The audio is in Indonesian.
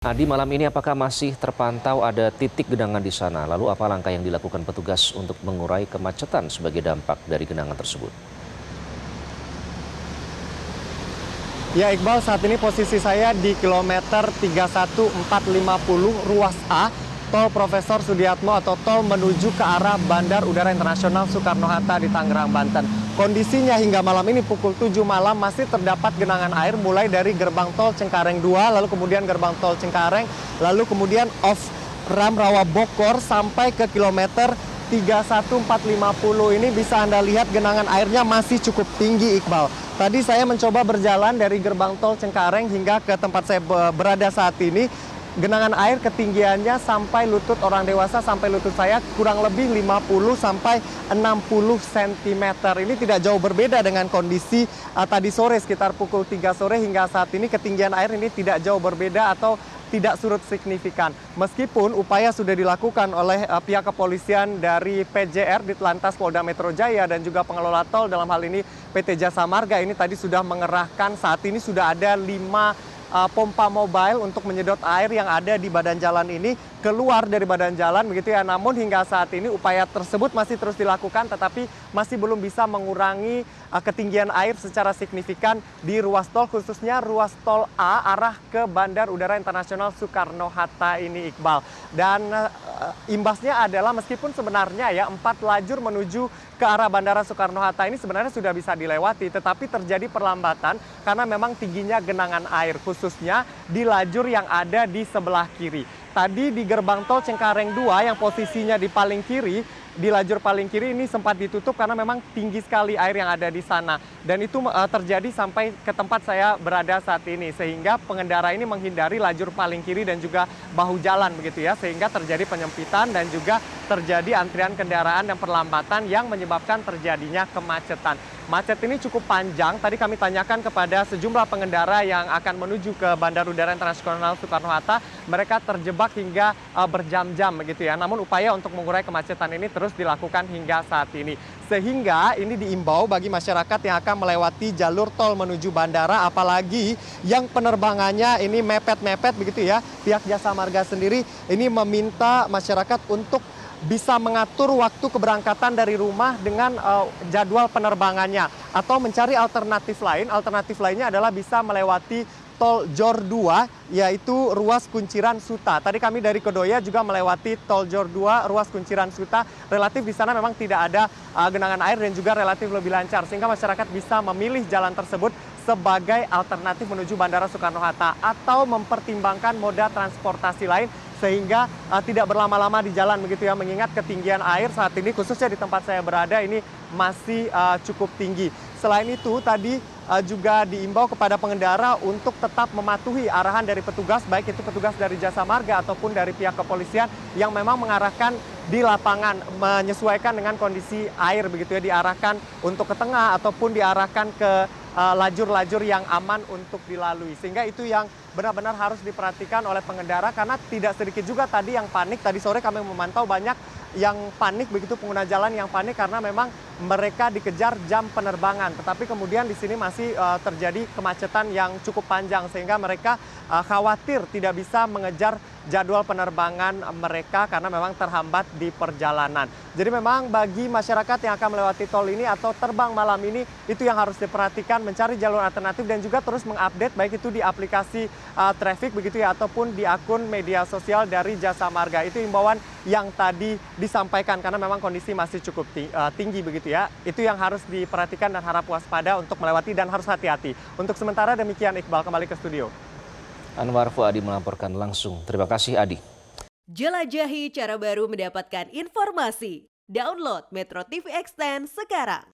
Adi, malam ini apakah masih terpantau ada titik genangan di sana? Lalu apa langkah yang dilakukan petugas untuk mengurai kemacetan sebagai dampak dari genangan tersebut? Ya Iqbal, saat ini posisi saya di kilometer 31450 ruas A, tol Profesor Sudiatmo atau tol menuju ke arah Bandar Udara Internasional Soekarno-Hatta di Tangerang, Banten. Kondisinya hingga malam ini pukul 7 malam masih terdapat genangan air mulai dari gerbang tol Cengkareng 2, lalu kemudian gerbang tol Cengkareng, lalu kemudian off ram Rawa Bokor sampai ke kilometer 31450 ini bisa Anda lihat genangan airnya masih cukup tinggi, Iqbal. Tadi saya mencoba berjalan dari gerbang tol Cengkareng hingga ke tempat saya berada saat ini. Genangan air ketinggiannya sampai lutut orang dewasa, sampai lutut saya kurang lebih 50 sampai 60 cm. Ini tidak jauh berbeda dengan kondisi tadi sore sekitar pukul 3 sore hingga saat ini ketinggian air ini tidak jauh berbeda atau tidak surut signifikan. Meskipun upaya sudah dilakukan oleh pihak kepolisian dari PJR Ditlantas Polda Metro Jaya dan juga pengelola tol dalam hal ini PT Jasa Marga ini tadi sudah mengerahkan, saat ini sudah ada 5 pompa mobile untuk menyedot air yang ada di badan jalan ini keluar dari badan jalan begitu ya. Namun hingga saat ini upaya tersebut masih terus dilakukan tetapi masih belum bisa mengurangi ketinggian air secara signifikan di ruas tol, khususnya ruas tol A arah ke Bandar Udara Internasional Soekarno-Hatta ini, Iqbal. Dan imbasnya adalah meskipun sebenarnya ya 4 lajur menuju ke arah Bandara Soekarno-Hatta ini sebenarnya sudah bisa dilewati, tetapi terjadi perlambatan karena memang tingginya genangan air, khususnya di lajur yang ada di sebelah kiri. Tadi di gerbang tol Cengkareng 2 yang posisinya di paling kiri, di lajur paling kiri ini sempat ditutup karena memang tinggi sekali air yang ada di sana. Dan itu terjadi sampai ke tempat saya berada saat ini, sehingga pengendara ini menghindari lajur paling kiri dan juga bahu jalan begitu ya, sehingga terjadi penyempitan dan juga terjadi antrian kendaraan dan perlambatan yang menyebabkan terjadinya kemacetan. Macet ini cukup panjang. Tadi kami tanyakan kepada sejumlah pengendara yang akan menuju ke Bandar Udara Internasional Soekarno-Hatta, mereka terjebak hingga berjam-jam begitu ya. Namun upaya untuk mengurai kemacetan ini terus dilakukan hingga saat ini. Sehingga ini diimbau bagi masyarakat yang akan melewati jalur tol menuju bandara, apalagi yang penerbangannya ini mepet-mepet begitu ya. Pihak Jasa Marga sendiri ini meminta masyarakat untuk bisa mengatur waktu keberangkatan dari rumah dengan jadwal penerbangannya atau mencari alternatif lain. Alternatif lainnya adalah bisa melewati tol Jor 2 yaitu ruas Kunciran Suta. Tadi kami dari Kedoya juga melewati tol Jor 2 ruas Kunciran Suta. Relatif di sana memang tidak ada genangan air dan juga relatif lebih lancar sehingga masyarakat bisa memilih jalan tersebut sebagai alternatif menuju Bandara Soekarno-Hatta atau mempertimbangkan moda transportasi lain sehingga tidak berlama-lama di jalan begitu ya, mengingat ketinggian air saat ini khususnya di tempat saya berada ini masih cukup tinggi. Selain itu tadi juga diimbau kepada pengendara untuk tetap mematuhi arahan dari petugas, baik itu petugas dari Jasa Marga ataupun dari pihak kepolisian yang memang mengarahkan di lapangan, menyesuaikan dengan kondisi air begitu ya, diarahkan untuk ke tengah ataupun diarahkan ke lajur-lajur yang aman untuk dilalui. Sehingga itu yang benar-benar harus diperhatikan oleh pengendara karena tidak sedikit juga tadi yang panik. Tadi sore kami memantau banyak yang panik begitu, pengguna jalan yang panik karena memang mereka dikejar jam penerbangan. Tetapi kemudian di sini masih terjadi kemacetan yang cukup panjang sehingga mereka khawatir tidak bisa mengejar jadwal penerbangan mereka karena memang terhambat di perjalanan. Jadi memang bagi masyarakat yang akan melewati tol ini atau terbang malam ini, itu yang harus diperhatikan, mencari jalur alternatif dan juga terus mengupdate baik itu di aplikasi traffic begitu ya ataupun di akun media sosial dari Jasa Marga. Itu himbauan yang tadi disampaikan karena memang kondisi masih cukup tinggi begitu ya. Itu yang harus diperhatikan dan harap waspada untuk melewati dan harus hati-hati. Untuk sementara demikian, Iqbal, kembali ke studio. Anwar Fuadi melaporkan langsung. Terima kasih, Adi. Jelajahi cara baru mendapatkan informasi. Download Metro TV Extend sekarang.